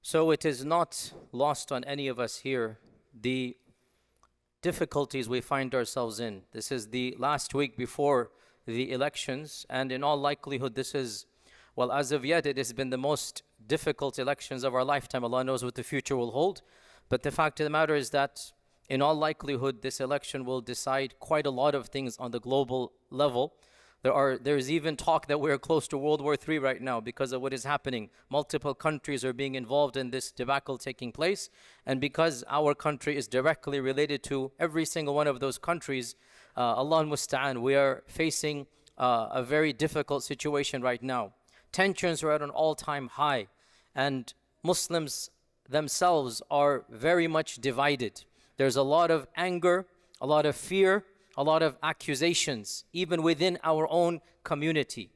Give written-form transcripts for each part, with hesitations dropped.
So it is not lost on any of us here the difficulties we find ourselves in. This is the last week before the elections, and in all likelihood this is, well, as of yet it has been the most difficult elections of our lifetime. Allah knows what the future will hold, but the fact of the matter is that in all likelihood this election will decide quite a lot of things on the global level. There is even talk that we're close to World War III right now because of what is happening. Multiple countries are being involved in this debacle taking place, and because our country is directly related to every single one of those countries, Allah musta'an, we are facing a very difficult situation right now. Tensions are at an all-time high, and Muslims themselves are very much divided. There's a lot of anger, a lot of fear, a lot of accusations, even within our own community.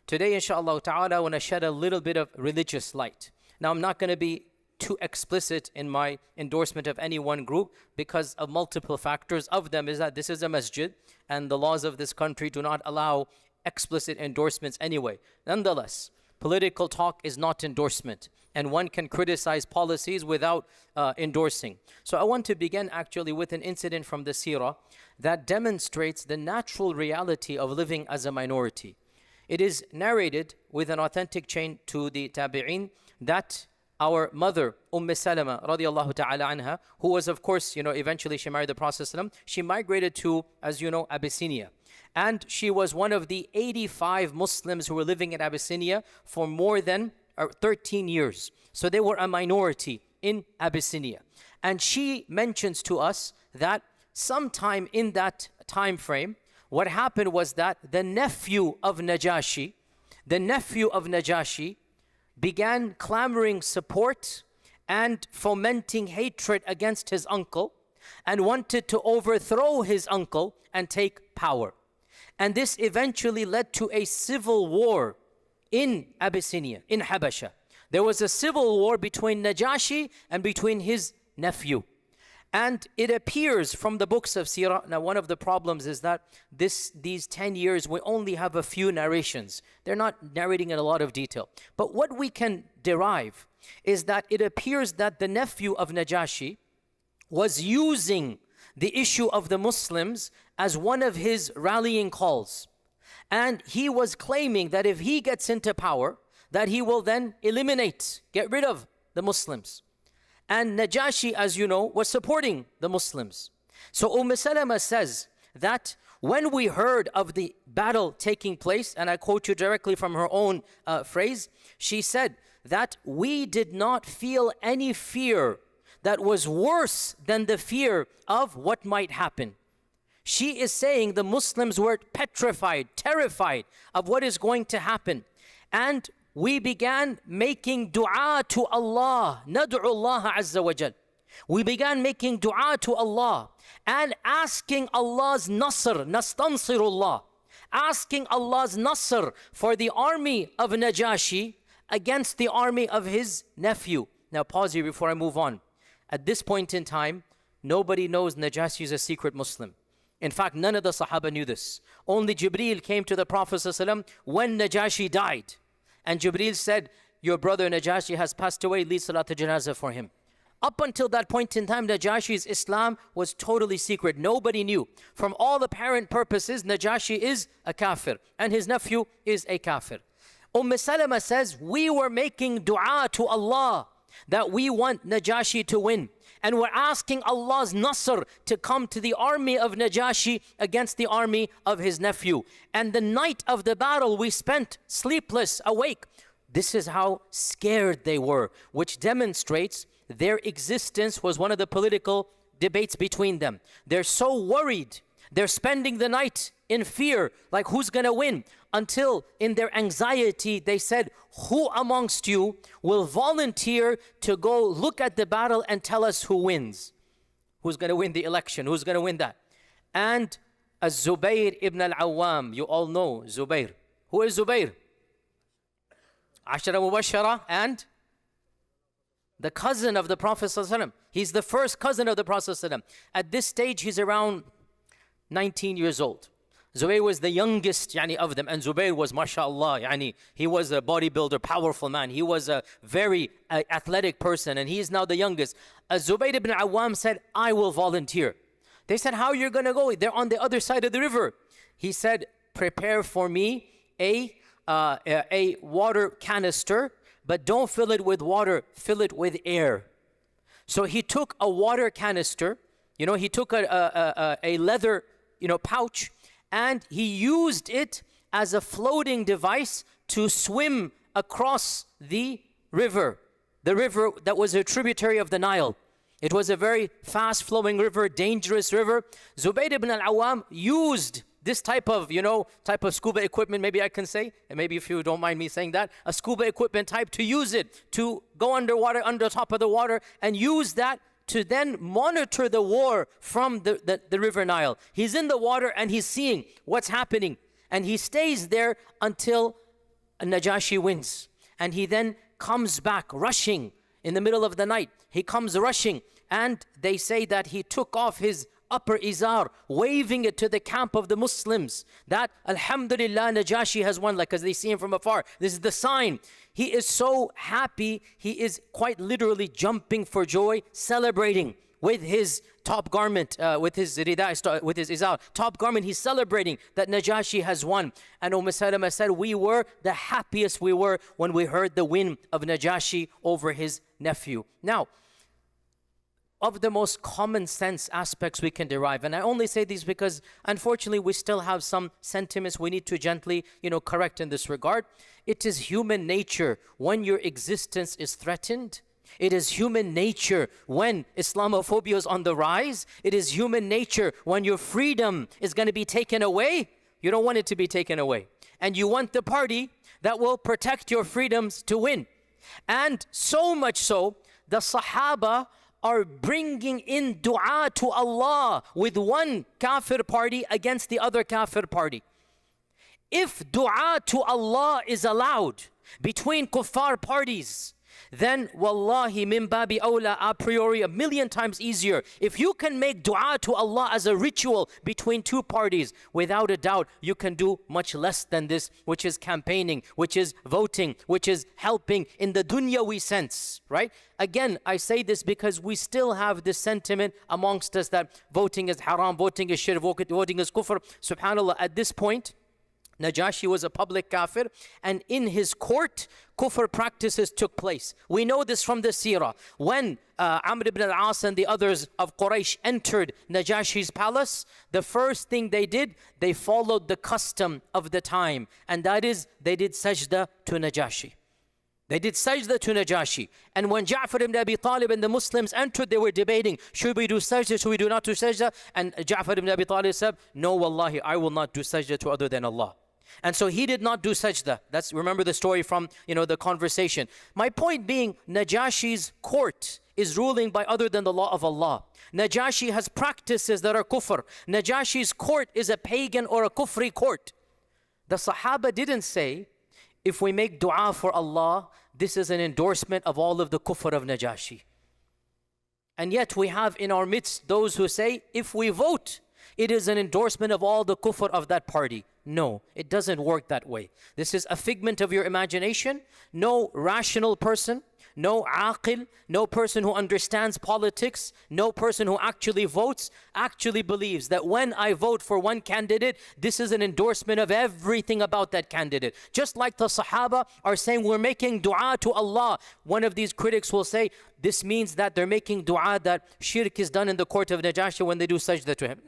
Today, inshallah ta'ala, I want to shed a little bit of religious light. Now, I'm not going to be too explicit in my endorsement of any one group because of multiple factors. Of them is that this is a masjid, and the laws of this country do not allow explicit endorsements anyway. Nonetheless, political talk is not endorsement, and one can criticize policies without endorsing. So I want to begin actually with an incident from the seerah that demonstrates the natural reality of living as a minority. It is narrated with an authentic chain to the tabi'in that our mother, Salama radiallahu ta'ala anha, who was, of course, eventually she married the Prophet ﷺ, she migrated to, as you know, Abyssinia. And she was one of the 85 Muslims who were living in Abyssinia for more than 13 years. So they were a minority in Abyssinia. And she mentions to us that sometime in that time frame, what happened was that the nephew of Najashi began clamoring support and fomenting hatred against his uncle and wanted to overthrow his uncle and take power. And this eventually led to a civil war in Abyssinia, in Habasha. There was a civil war between Najashi and between his nephew. And it appears from the books of Sirah. Now, one of the problems is that these 10 years, we only have a few narrations. They're not narrating in a lot of detail. But what we can derive is that it appears that the nephew of Najashi was using the issue of the Muslims as one of his rallying calls. And he was claiming that if he gets into power, that he will then get rid of the Muslims. And Najashi, as you know, was supporting the Muslims. So Salama says that when we heard of the battle taking place, and I quote you directly from her own phrase, she said that we did not feel any fear that was worse than the fear of what might happen. She is saying the Muslims were petrified, terrified of what is going to happen. And we began making dua to Allah. Nad'u Allah Azza wa Jal. We began making dua to Allah and asking Allah's nasr, nastansirullah, asking Allah's nasr for the army of Najashi against the army of his nephew. Now pause here before I move on. At this point in time, nobody knows Najashi is a secret Muslim. In fact, none of the Sahaba knew this. Only Jibreel came to the Prophet ﷺ when Najashi died. And Jibreel said, your brother Najashi has passed away, lead Salat al-Janazah for him. Up until that point in time, Najashi's Islam was totally secret. Nobody knew. From all apparent purposes, Najashi is a kafir, and his nephew is a kafir. Salama says, we were making dua to Allah that we want Najashi to win. And we're asking Allah's nasr to come to the army of Najashi against the army of his nephew. And the night of the battle, we spent sleepless, awake. This is how scared they were, which demonstrates their existence was one of the political debates between them. They're so worried. They're spending the night in fear, like who's going to win? Until in their anxiety, they said, who amongst you will volunteer to go look at the battle and tell us who wins? Who's going to win the election? Who's going to win that? And Zubayr ibn al-Awwam, you all know Zubayr. Who is Zubayr? Ashara Mubashara, and the cousin of the Prophet ﷺ. He's the first cousin of the Prophet ﷺ. At this stage, he's around 19 years old. Zubayr was the youngest of them, and Zubayr was, mashallah, he was a bodybuilder, powerful man. He was a very athletic person, and he is now the youngest. Zubayr ibn Awam said, I will volunteer. They said, how are you going to go? They're on the other side of the river. He said, prepare for me a water canister, but don't fill it with water, fill it with air. So he took a water canister, he took a leather, pouch, and he used it as a floating device to swim across the river that was a tributary of the Nile. It was a very fast-flowing river, dangerous river. Zubayr ibn al-Awwam used this type of scuba equipment, maybe I can say, and maybe if you don't mind me saying that, a scuba equipment type, to use it to go underwater, under top of the water, and use that to then monitor the war from the river Nile. He's in the water and he's seeing what's happening, and he stays there until Najashi wins. And he then comes back rushing in the middle of the night. He comes rushing, and they say that he took off his upper izar, waving it to the camp of the Muslims, that Alhamdulillah, Najashi has won, as they see him from afar. This is the sign. He is so happy, he is quite literally jumping for joy, celebrating with his top garment, with his izar, top garment. He's celebrating that Najashi has won. And Salama said, we were the happiest we were when we heard the win of Najashi over his nephew. Now, of the most common sense aspects we can derive, and I only say these because unfortunately we still have some sentiments we need to gently correct in this regard. It is human nature when your existence is threatened. It is human nature when Islamophobia is on the rise. It is human nature when your freedom is going to be taken away. You don't want it to be taken away, and you want the party that will protect your freedoms to win. And so much so, the Sahaba are bringing in dua to Allah with one kafir party against the other kafir party. If dua to Allah is allowed between kuffar parties, then wallahi min babi awla, a priori, a million times easier. If you can make dua to Allah as a ritual between two parties, without a doubt you can do much less than this, which is campaigning, which is voting, which is helping in the dunyawi sense, right? Again, I say this because we still have this sentiment amongst us that voting is haram, voting is shirk, voting is kufr. Subhanallah, at this point, Najashi was a public kafir, and in his court, kufr practices took place. We know this from the seerah. When Amr ibn al-As and the others of Quraysh entered Najashi's palace, the first thing they did, they followed the custom of the time, and that is, they did sajda to Najashi. They did sajda to Najashi. And when Ja'far ibn Abi Talib and the Muslims entered, they were debating, should we do sajda, should we do not do sajda? And Ja'far ibn Abi Talib said, no, wallahi, I will not do sajda to other than Allah. And so he did not do sajda. Remember the story from the conversation. My point being, Najashi's court is ruling by other than the law of Allah. Najashi has practices that are kufr. Najashi's court is a pagan or a kufri court. The Sahaba didn't say, if we make dua for Allah, this is an endorsement of all of the kufr of Najashi. And yet we have in our midst those who say, if we vote, it is an endorsement of all the kufr of that party. No, it doesn't work that way. This is a figment of your imagination. No rational person, no aqil, no person who understands politics, no person who actually votes, actually believes that when I vote for one candidate, this is an endorsement of everything about that candidate. Just like the Sahaba are saying, we're making dua to Allah. One of these critics will say, this means that they're making dua that shirk is done in the court of Najashi when they do sajda to him.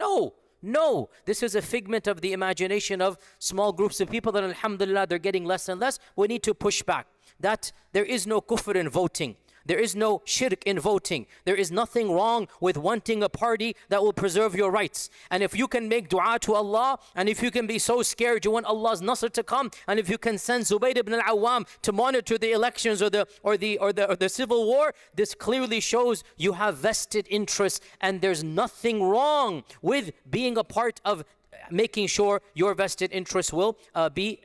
No, this is a figment of the imagination of small groups of people that alhamdulillah they're getting less and less. We need to push back. That there is no kufr in voting. There is no shirk in voting. There is nothing wrong with wanting a party that will preserve your rights. And if you can make dua to Allah, and if you can be so scared you want Allah's nasr to come, and if you can send Zubayr ibn al-Awwam to monitor the elections or the civil war, this clearly shows you have vested interests, and there's nothing wrong with being a part of making sure your vested interests will be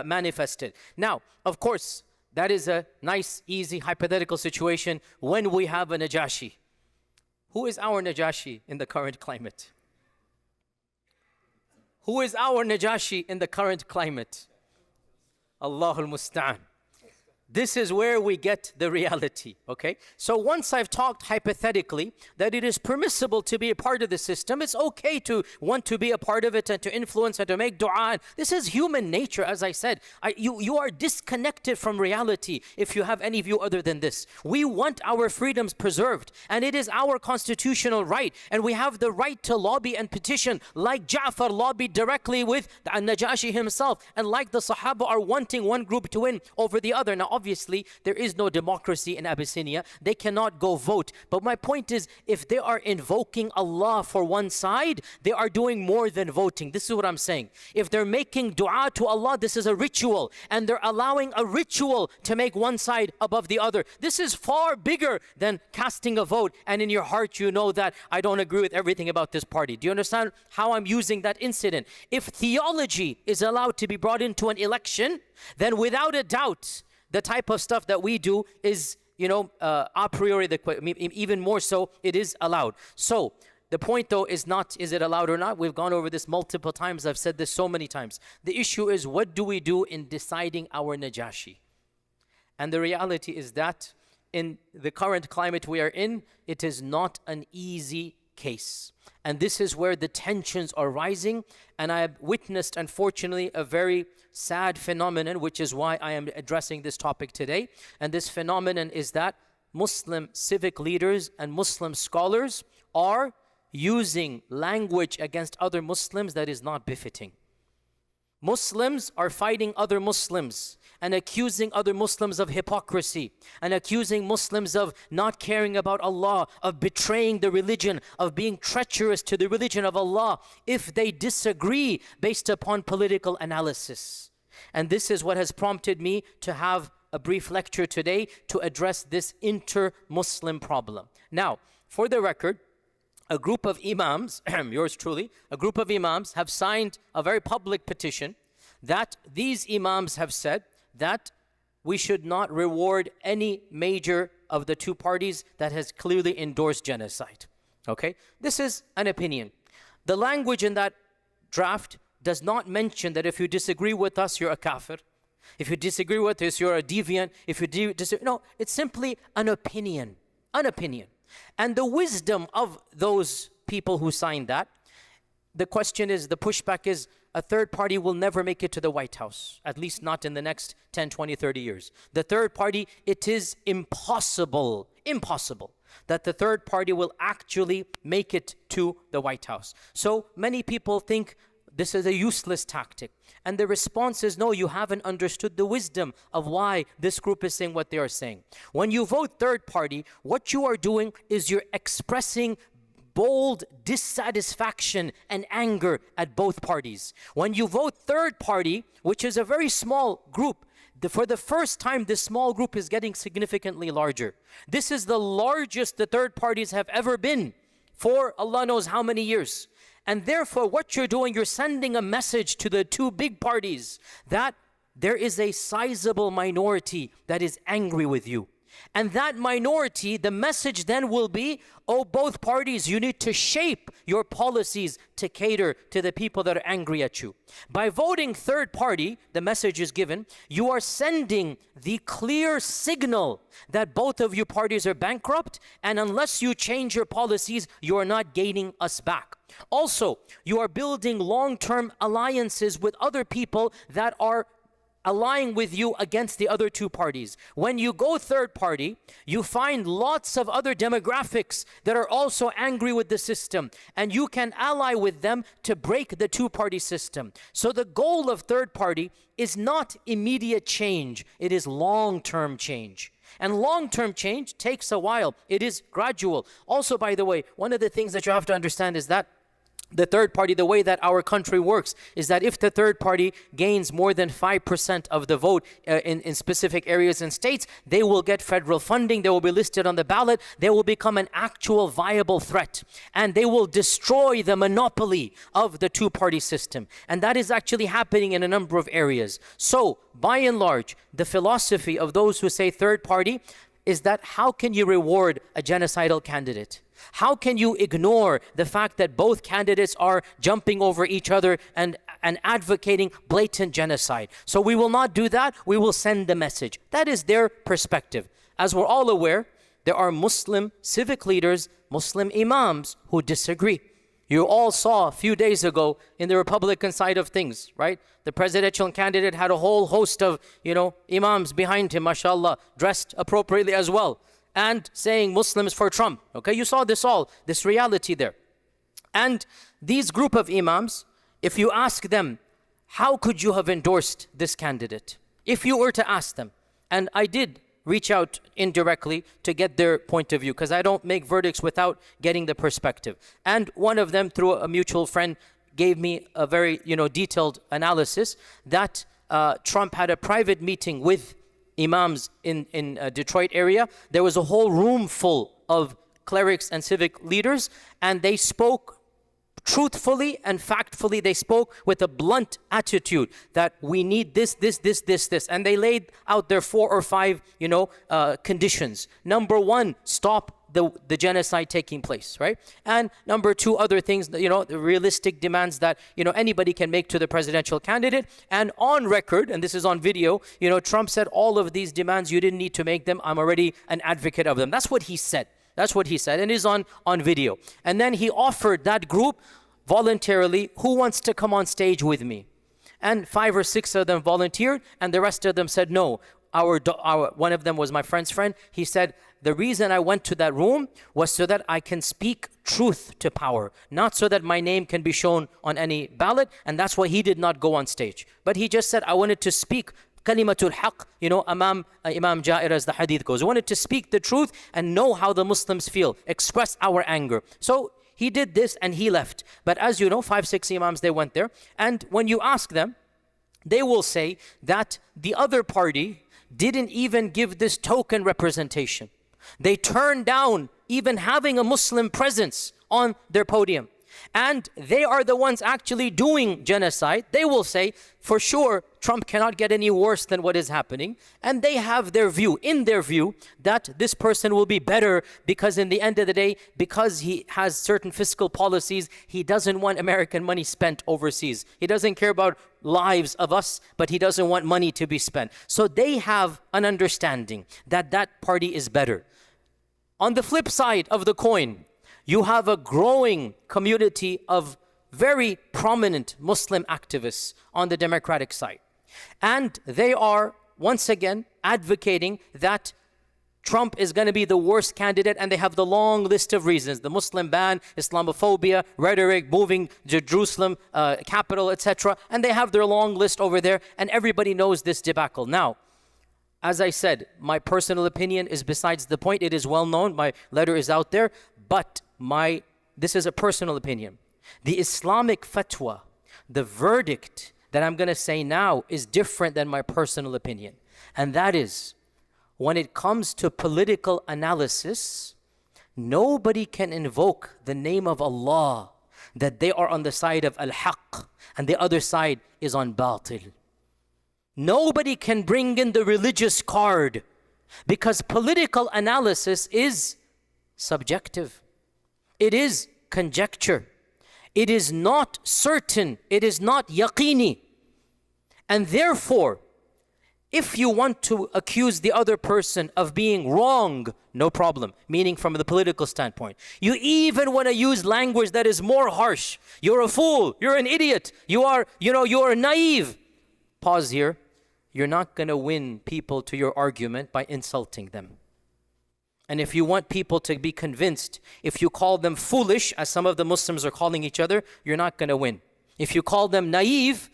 manifested. Now, of course, that is a nice, easy, hypothetical situation when we have a Najashi. Who is our Najashi in the current climate? Who is our Najashi in the current climate? Allahul Musta'an. This is where we get the reality, okay? So once I've talked hypothetically that it is permissible to be a part of the system, it's okay to want to be a part of it and to influence and to make dua. This is human nature, as I said. You are disconnected from reality if you have any view other than this. We want our freedoms preserved, and it is our constitutional right, and we have the right to lobby and petition, like Ja'far lobbied directly with Najashi himself, and like the Sahaba are wanting one group to win over the other. Now, obviously, there is no democracy in Abyssinia. They cannot go vote. But my point is, if they are invoking Allah for one side, they are doing more than voting. This is what I'm saying. If they're making dua to Allah, this is a ritual. And they're allowing a ritual to make one side above the other. This is far bigger than casting a vote. And in your heart, you know that I don't agree with everything about this party. Do you understand how I'm using that incident? If theology is allowed to be brought into an election, then without a doubt, the type of stuff that we do is, a priori, even more so, it is allowed. So the point though is not, is it allowed or not? We've gone over this multiple times. I've said this so many times. The issue is, what do we do in deciding our Najashi? And the reality is that in the current climate we are in, it is not an easy case. And this is where the tensions are rising. And I have witnessed, unfortunately, a very sad phenomenon, which is why I am addressing this topic today. And this phenomenon is that Muslim civic leaders and Muslim scholars are using language against other Muslims that is not befitting. Muslims are fighting other Muslims and accusing other Muslims of hypocrisy and accusing Muslims of not caring about Allah, of betraying the religion, of being treacherous to the religion of Allah if they disagree based upon political analysis. And this is what has prompted me to have a brief lecture today to address this inter-Muslim problem. Now, for the record, a group of imams, yours truly, a group of imams have signed a very public petition that these imams have said that we should not reward any major of the two parties that has clearly endorsed genocide. Okay? This is an opinion. The language in that draft does not mention that if you disagree with us, you're a kafir. If you disagree with us, you're a deviant. If you disagree, no, it's simply an opinion. An opinion. And the wisdom of those people who signed that, the question is, the pushback is, a third party will never make it to the White House, at least not in the next 10, 20, 30 years. The third party, it is impossible that the third party will actually make it to the White House. So many people think this is a useless tactic. And the response is, no, you haven't understood the wisdom of why this group is saying what they are saying. When you vote third party, what you are doing is you're expressing bold dissatisfaction and anger at both parties. When you vote third party, which is a very small group, for the first time, this small group is getting significantly larger. This is the largest the third parties have ever been for Allah knows how many years. And therefore, what you're doing, you're sending a message to the two big parties that there is a sizable minority that is angry with you. And that minority, the message then will be, oh, both parties, you need to shape your policies to cater to the people that are angry at you. By voting third party, the message is given, you are sending the clear signal that both of you parties are bankrupt, and unless you change your policies, you are not gaining us back. Also, you are building long-term alliances with other people that are allying with you against the other two parties. When you go third party, you find lots of other demographics that are also angry with the system, and you can ally with them to break the two-party system. So the goal of third party is not immediate change, it is long-term change. And long-term change takes a while. It is gradual. Also, by the way, one of the things that you have to understand is that the third party, the way that our country works is that if the third party gains more than 5% of the vote in specific areas and states, they will get federal funding, they will be listed on the ballot, they will become an actual viable threat, and they will destroy the monopoly of the two-party system. And that is actually happening in a number of areas. So, by and large, the philosophy of those who say third party is that how can you reward a genocidal candidate? How can you ignore the fact that both candidates are jumping over each other and advocating blatant genocide? So we will not do that. We will send the message. That is their perspective. As we're all aware, there are Muslim civic leaders, Muslim imams who disagree. You all saw a few days ago in the Republican side of things, right? The presidential candidate had a whole host of, imams behind him, mashallah, dressed appropriately as well, and saying Muslims for Trump. Okay, you saw this reality there. And these group of imams, if you ask them, how could you have endorsed this candidate? If you were to ask them, and I did reach out indirectly to get their point of view, because I don't make verdicts without getting the perspective. And one of them, through a mutual friend, gave me a very detailed analysis that Trump had a private meeting with imams in Detroit area. There was a whole room full of clerics and civic leaders, and they spoke truthfully and factfully. They spoke with a blunt attitude that we need this. And they laid out their 4 or 5, conditions. Number 1, stop the genocide taking place, right? And number 2, other things, the realistic demands that, anybody can make to the presidential candidate. And on record, and this is on video, Trump said all of these demands, you didn't need to make them. I'm already an advocate of them. That's what he said. That's what he said, and is on video. And then he offered that group voluntarily, who wants to come on stage with me? And 5 or 6 of them volunteered, and the rest of them said no. One of them was my friend's friend. He said, the reason I went to that room was so that I can speak truth to power, not so that my name can be shown on any ballot. And that's why he did not go on stage. But he just said, I wanted to speak kalimatul haq, Imam Jair, as the hadith goes. I wanted to speak the truth and know how the Muslims feel, express our anger. So he did this and he left. But as you know, 5, 6 imams, they went there. And when you ask them, they will say that the other party didn't even give this token representation. They turned down even having a Muslim presence on their podium. And they are the ones actually doing genocide. They will say, for sure, Trump cannot get any worse than what is happening. And they have their view, in their view, that this person will be better because in the end of the day, because he has certain fiscal policies, he doesn't want American money spent overseas. He doesn't care about lives of us, but he doesn't want money to be spent. So they have an understanding that that party is better. On the flip side of the coin, you have a growing community of very prominent Muslim activists on the Democratic side. And they are, once again, advocating that Trump is going to be the worst candidate, and they have the long list of reasons. The Muslim ban, Islamophobia, rhetoric, moving to Jerusalem, capital, etc. And they have their long list over there, and everybody knows this debacle. Now, as I said, my personal opinion is besides the point. It is well known. My letter is out there. But this is a personal opinion. The Islamic fatwa, the verdict that I'm going to say now is different than my personal opinion. And that is, when it comes to political analysis, nobody can invoke the name of Allah, that they are on the side of al-haq and the other side is on batil. Nobody can bring in the religious card, because political analysis is subjective. It is conjecture. It is not certain. It is not yaqini. And therefore, if you want to accuse the other person of being wrong, no problem, meaning from the political standpoint. You even want to use language that is more harsh. You're a fool. You're an idiot. You are naive. Pause here. You're not going to win people to your argument by insulting them. And if you want people to be convinced, if you call them foolish, as some of the Muslims are calling each other, you're not going to win. If you call them naive,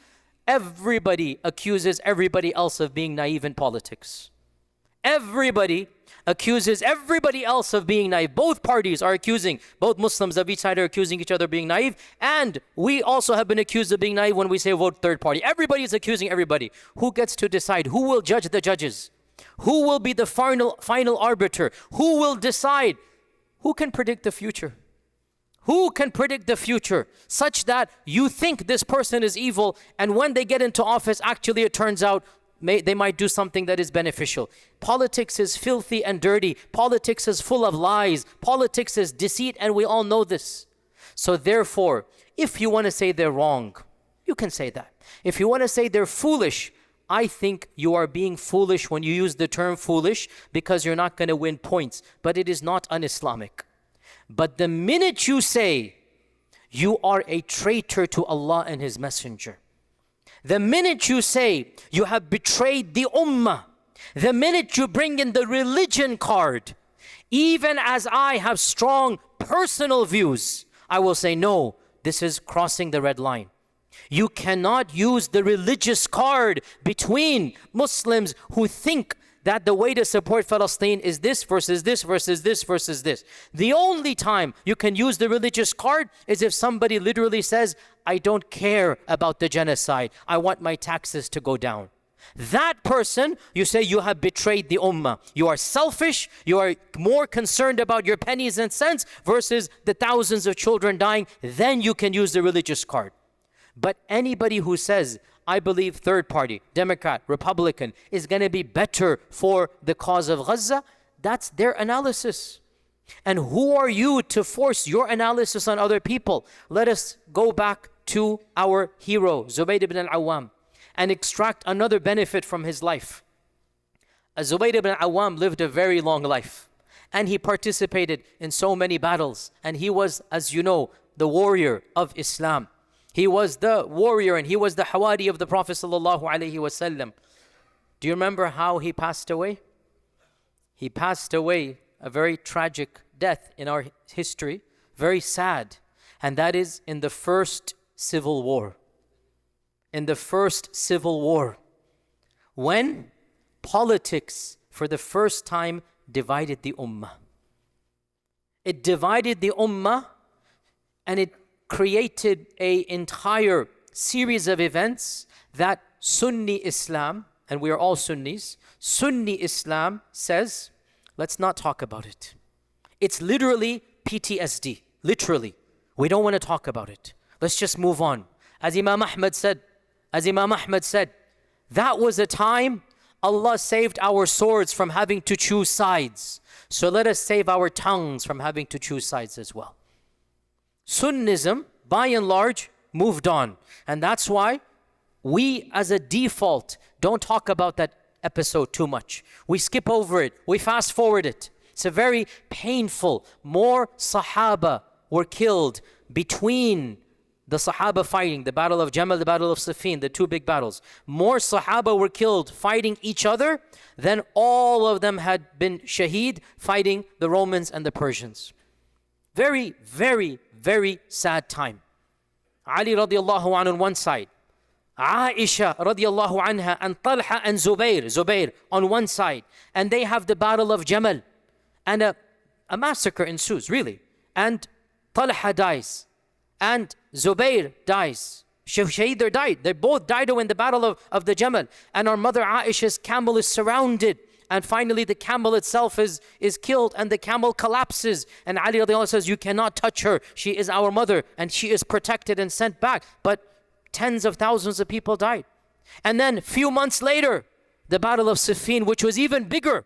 everybody accuses everybody else of being naive in politics. Everybody accuses everybody else of being naive. Both parties are accusing, both Muslims of each side are accusing each other of being naive. And we also have been accused of being naive when we say vote third party. Everybody is accusing everybody. Who gets to decide? Who will judge the judges? Who will be the final arbiter? Who will decide? Who can predict the future? Who can predict the future such that you think this person is evil, and when they get into office, actually it turns out they might do something that is beneficial. Politics is filthy and dirty. Politics is full of lies. Politics is deceit, and we all know this. So therefore, if you want to say they're wrong, you can say that. If you want to say they're foolish, I think you are being foolish when you use the term foolish, because you're not going to win points. But it is not un-Islamic. But the minute you say you are a traitor to Allah and His Messenger, the minute you say you have betrayed the ummah, the minute you bring in the religion card, even as I have strong personal views, I will say, no, this is crossing the red line. You cannot use the religious card between Muslims who think that the way to support Palestine is this versus this versus this versus this. The only time you can use the religious card is if somebody literally says, I don't care about the genocide. I want my taxes to go down. That person, you say you have betrayed the ummah. You are selfish. You are more concerned about your pennies and cents versus the thousands of children dying. Then you can use the religious card. But anybody who says, I believe third party, Democrat, Republican, is going to be better for the cause of Gaza, that's their analysis. And who are you to force your analysis on other people? Let us go back to our hero, Zubayr ibn al-Awwam, and extract another benefit from his life. Zubayr ibn al-Awwam lived a very long life, and he participated in so many battles, and he was, as you know, the warrior of Islam. He was the warrior and he was the Hawari of the Prophet ﷺ. Do you remember how he passed away? He passed away a very tragic death in our history, very sad, and that is in the first civil war. In the first civil war, when politics for the first time divided the ummah. It divided the ummah, and it created an entire series of events that Sunni Islam, and we are all Sunnis, Sunni Islam says, let's not talk about it. It's literally PTSD, literally. We don't want to talk about it. Let's just move on. As Imam Ahmad said, that was a time Allah saved our swords from having to choose sides. So let us save our tongues from having to choose sides as well. Sunnism, by and large, moved on. And that's why we, as a default, don't talk about that episode too much. We skip over it. We fast forward it. It's a very painful. More Sahaba were killed between the Sahaba fighting, the Battle of Jamal, the Battle of Siffin, the two big battles. More Sahaba were killed fighting each other than all of them had been shaheed fighting the Romans and the Persians. Very, very, very sad time. Ali radiallahu anhu on one side, Aisha radiallahu anha, and Talha and Zubayr on one side, and they have the Battle of Jamal, and a massacre ensues, really. And Talha dies, and Zubayr dies. Shaheed died. They both died in the Battle of the Jamal. And our mother Aisha's camel is surrounded. And finally the camel itself is killed, and the camel collapses. And Ali radiallahu anhu says, you cannot touch her. She is our mother and she is protected and sent back. But tens of thousands of people died. And then a few months later, the Battle of Siffin, which was even bigger.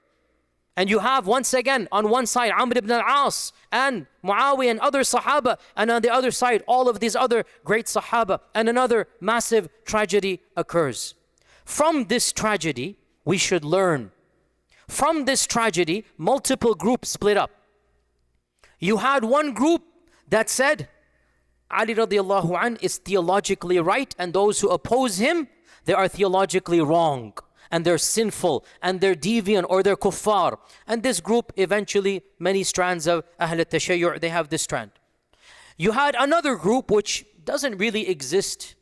And you have once again on one side Amr ibn al-As and Muawiyah and other Sahaba, and on the other side all of these other great Sahaba, and another massive tragedy occurs. From this tragedy, we should learn. From this tragedy, multiple groups split up. You had one group that said, Ali radiallahu anh is theologically right, and those who oppose him, they are theologically wrong, and they're sinful, and they're deviant, or they're kuffar. And this group, eventually, many strands of Ahl al-Tashayyu', they have this strand. You had another group which doesn't really exist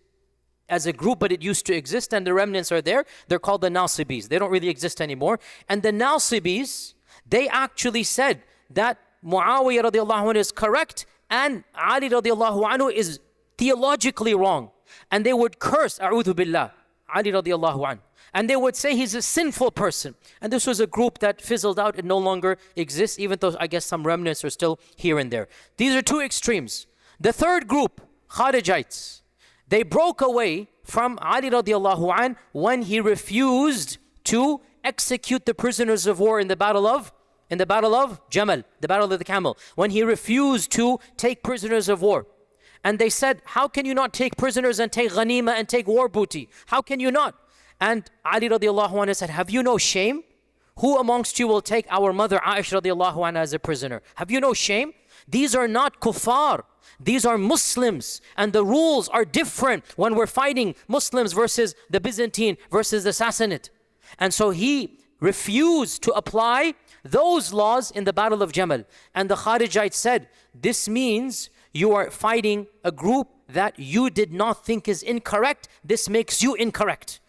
as a group, but it used to exist, and the remnants are there. They're called the Nasibis. They don't really exist anymore. And the Nasibis, they actually said that Muawiyah radiallahu anhu is correct, and Ali radiallahu anhu is theologically wrong. And they would curse, a'udhu billah, Ali radiallahu anhu. And they would say he's a sinful person. And this was a group that fizzled out. It no longer exists, even though I guess some remnants are still here and there. These are two extremes. The third group, Kharijites, they broke away from Ali radiallahu an when he refused to execute the prisoners of war in the battle of Jamal, the battle of the camel, when he refused to take prisoners of war. And they said, how can you not take prisoners and take ghanima and take war booty? How can you not? And Ali radiallahu anhu said, have you no shame? Who amongst you will take our mother Aisha radiallahu anha as a prisoner? Have you no shame? These are not kuffar. These are Muslims, and the rules are different when we're fighting Muslims versus the Byzantine versus the Sassanid. And so he refused to apply those laws in the battle of Jamal. And the Kharijites said, this means you are fighting a group that you did not think is incorrect. This makes you incorrect.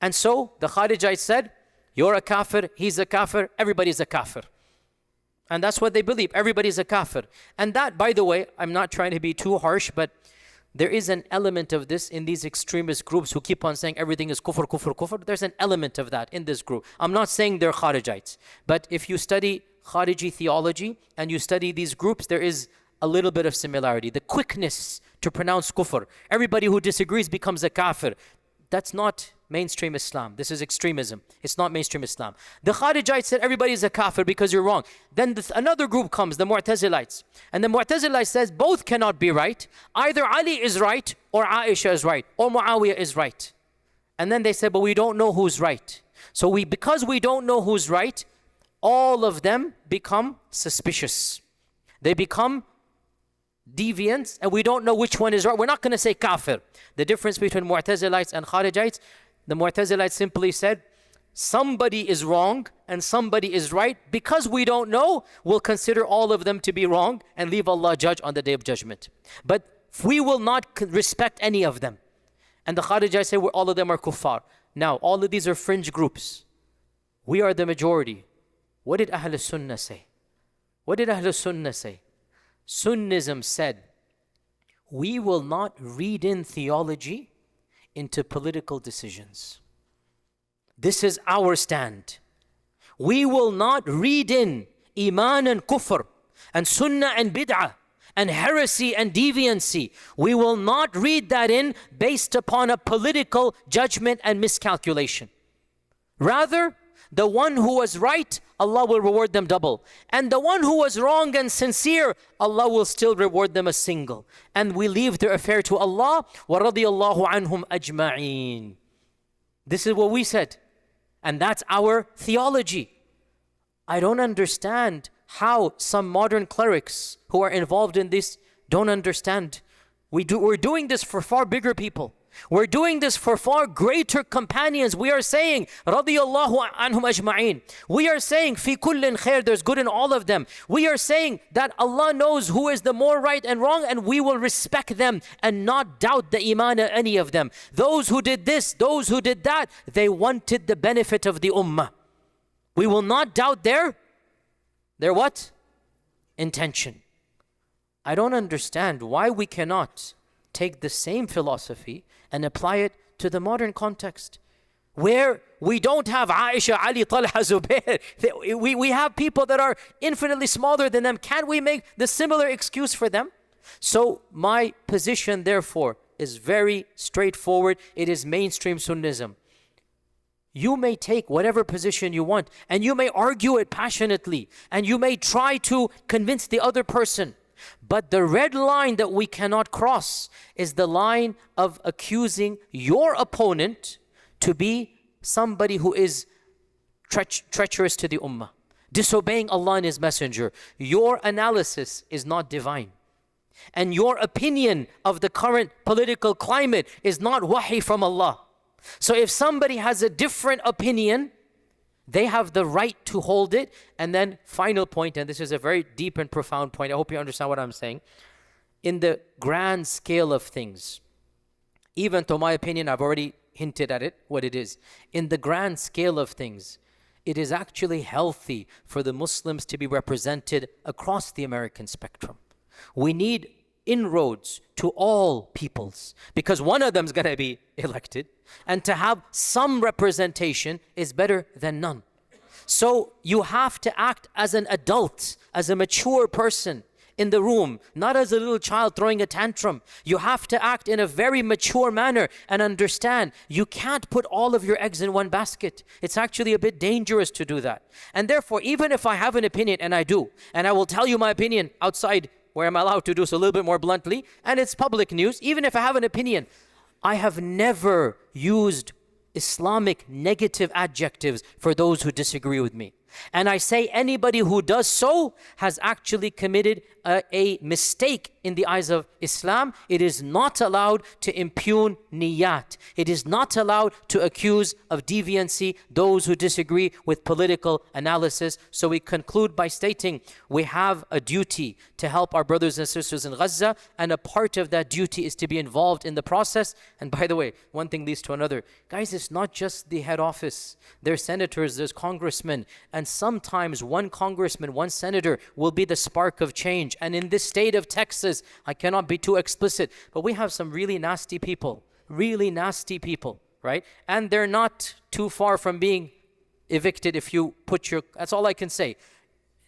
And so the Kharijites said, you're a kafir, he's a kafir, everybody's a kafir. And that's what they believe. Everybody's a kafir. And that, by the way, I'm not trying to be too harsh, but there is an element of this in these extremist groups who keep on saying everything is kufr, kufr, kufr. There's an element of that in this group. I'm not saying they're Kharijites, but if you study Khariji theology and you study these groups, there is a little bit of similarity. The quickness to pronounce kufr. Everybody who disagrees becomes a kafir. That's not mainstream Islam. This is extremism. It's not mainstream Islam. The Kharijites said everybody is a kafir because you're wrong. Then another group comes, the Mu'tazilites. And the Mu'tazilites says both cannot be right. Either Ali is right or Aisha is right or Muawiyah is right. And then they said, but we don't know who's right. So because we don't know who's right, all of them become suspicious. They become deviants and we don't know which one is right. We're not going to say kafir. The difference between Mu'tazilites and Kharijites, the Mu'tazilites simply said, somebody is wrong and somebody is right. Because we don't know, we'll consider all of them to be wrong and leave Allah judge on the Day of Judgment. But we will not respect any of them. And the Kharijites say, well, all of them are kuffar. Now, all of these are fringe groups. We are the majority. What did Ahl Sunnah say? What did Ahl Sunnah say? Sunnism said, we will not read in theology into political decisions. This is our stand. We will not read in iman and kufr and sunnah and bid'ah and heresy and deviancy. We will not read that in based upon a political judgment and miscalculation. Rather, the one who was right, Allah will reward them double. And the one who was wrong and sincere, Allah will still reward them a single. And we leave their affair to Allah. وَرَضِيَ اللَّهُ عَنْهُمْ أَجْمَعِينَ. This is what we said. And that's our theology. I don't understand how some modern clerics who are involved in this don't understand. We're doing this for far bigger people. We're doing this for far greater companions. We are saying, radiyallahu anhum ajma'in. We are saying, fi kullin khair, there's good in all of them. We are saying that Allah knows who is the more right and wrong, and we will respect them and not doubt the iman of any of them. Those who did this, those who did that, they wanted the benefit of the ummah. We will not doubt their what? Intention. I don't understand why we cannot take the same philosophy and apply it to the modern context, where we don't have Aisha, Ali, Talha, Zubair. We have people that are infinitely smaller than them. Can't we make the similar excuse for them? So my position, therefore, is very straightforward. It is mainstream Sunnism. You may take whatever position you want, and you may argue it passionately, and you may try to convince the other person. But the red line that we cannot cross is the line of accusing your opponent to be somebody who is treacherous to the ummah, disobeying Allah and His Messenger. Your analysis is not divine. And your opinion of the current political climate is not wahi from Allah. So if somebody has a different opinion, they have the right to hold it. And then final point, and this is a very deep and profound point. I hope you understand what I'm saying. In the grand scale of things, even though my opinion, I've already hinted at it, what it is. In the grand scale of things, it is actually healthy for the Muslims to be represented across the American spectrum. We need inroads to all peoples, because one of them is going to be elected, and to have some representation is better than none. So you have to act as an adult, as a mature person in the room, not as a little child throwing a tantrum. You have to act in a very mature manner and understand you can't put all of your eggs in one basket. It's actually a bit dangerous to do that. And therefore, even if I have an opinion, and I do, and I will tell you my opinion outside where I'm allowed to do so a little bit more bluntly, and it's public news, even if I have an opinion, I have never used Islamic negative adjectives for those who disagree with me. And I say anybody who does so has actually committed a mistake in the eyes of Islam. It is not allowed to impugn niyat. It is not allowed to accuse of deviancy those who disagree with political analysis. So we conclude by stating we have a duty to help our brothers and sisters in Gaza, and a part of that duty is to be involved in the process. And by the way, one thing leads to another. Guys, it's not just the head office. There's senators, there's congressmen, and sometimes one congressman, one senator will be the spark of change. And in this state of Texas, I cannot be too explicit, but we have some really nasty people, right? And they're not too far from being evicted if you put your, that's all I can say.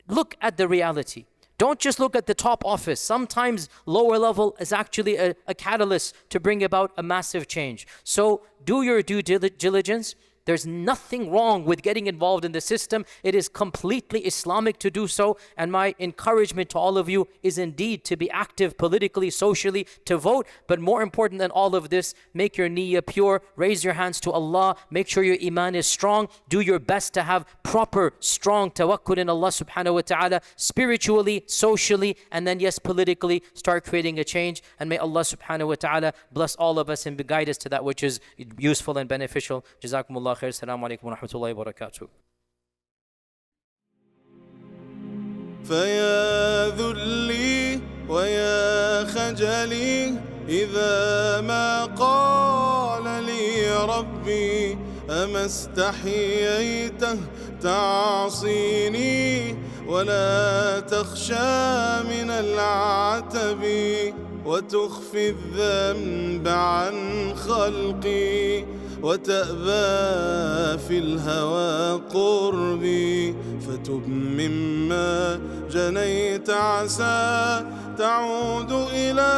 Look at the reality. Don't just look at the top office. Sometimes lower level is actually a catalyst to bring about a massive change. So do your due diligence. There's nothing wrong with getting involved in the system. It is completely Islamic to do so. And my encouragement to all of you is indeed to be active politically, socially, to vote. But more important than all of this, make your niyyah pure, raise your hands to Allah, make sure your iman is strong, do your best to have proper, strong tawakkul in Allah subhanahu wa ta'ala, spiritually, socially, and then yes, politically, start creating a change. And may Allah subhanahu wa ta'ala bless all of us and guide us to that which is useful and beneficial. Jazakumullah. السلام عليكم ورحمة الله وبركاته. فيا ذلي ويا خجلي إذا ما قال لي ربي أما استحييته تعصيني ولا تخشى من العتب وتخفي الذنب عن خلقي وتأبى في الهوى قربي فتب مما جنيت عسى تعود إلى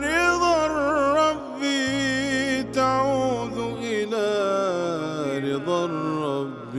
رضا الرب تعود إلى رضا الرب